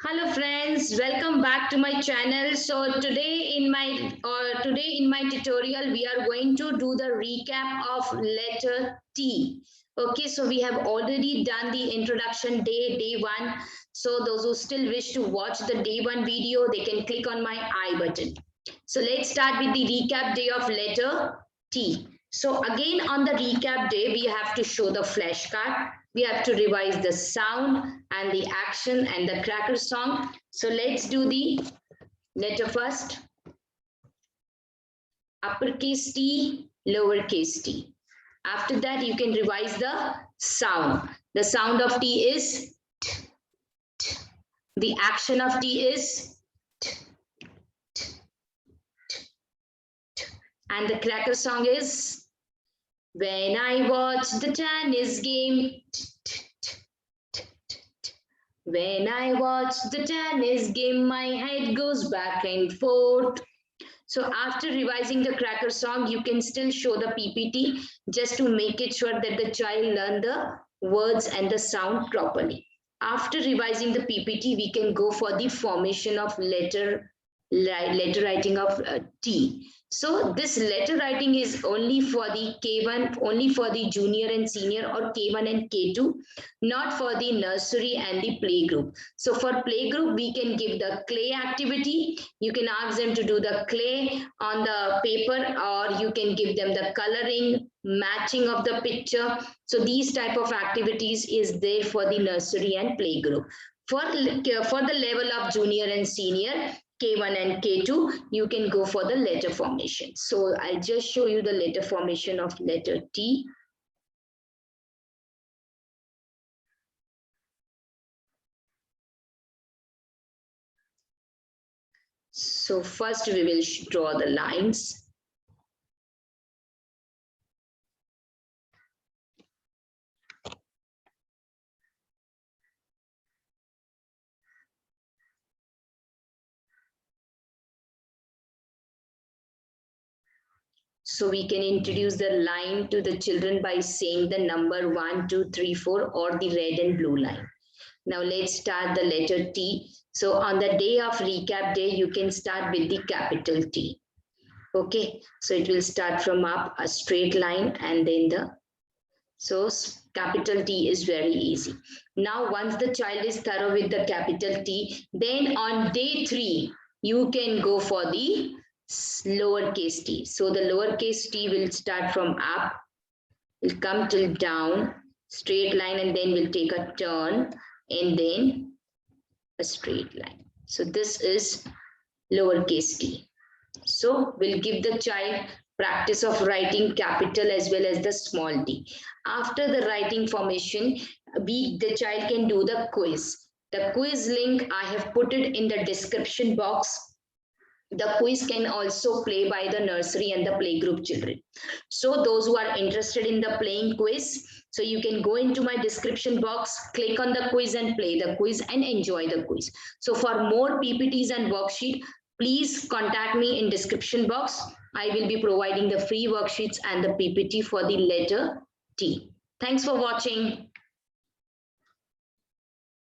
Hello friends, welcome back to my channel. So today in my tutorial we are going to do the recap of letter T. Okay, so we have already done the introduction day 1. So those who still wish to watch the day 1 video, they can click on my I button. So let's start with the recap day of letter T. So again on the recap day, we have to show the flashcard. We have to revise the sound and the action and the cracker song. So let's do the letter first. Uppercase T, lowercase t. After that, you can revise the sound. The sound of T is t, t. The action of T is t, t, t, t. And the cracker song is when I watch the tennis game. When I watch the tennis game, my head goes back and forth. So after revising the cracker song, you can still show the PPT just to make it sure that the child learn the words and the sound properly. After revising the PPT, we can go for the formation of letter writing of T. So this letter writing is only for the K1, only for the junior and senior, or K1 and K2, not for the nursery and the playgroup. So for playgroup, we can give the clay activity. You can ask them to do the clay on the paper, or you can give them the coloring, matching of the picture. So these type of activities is there for the nursery and playgroup. For the level of junior and senior, K1 and K2, you can go for the letter formation. So I'll just show you the letter formation of letter T. So first we will draw the lines. So we can introduce the line to the children by saying the number 1, 2, 3, 4 or the red and blue line. Now let's start the letter T. So on the day of recap day, you can start with the capital T. Okay, so it will start from up a straight line and then so capital T is very easy. Now once the child is thorough with the capital T, then on day 3, you can go for the lowercase t. So the lowercase t will start from up, will come till down, straight line, and then will take a turn and then a straight line. So this is lowercase t. So we'll give the child practice of writing capital as well as the small t. After the writing formation, the child can do the quiz. The quiz link I have put it in the description box. The quiz can also play by the nursery and the playgroup children. So those who are interested in the playing quiz, so you can go into my description box, click on the quiz and play the quiz and enjoy the quiz. So for more PPTs and worksheet, please contact me in description box. I will be providing the free worksheets and the PPT for the letter T. Thanks for watching.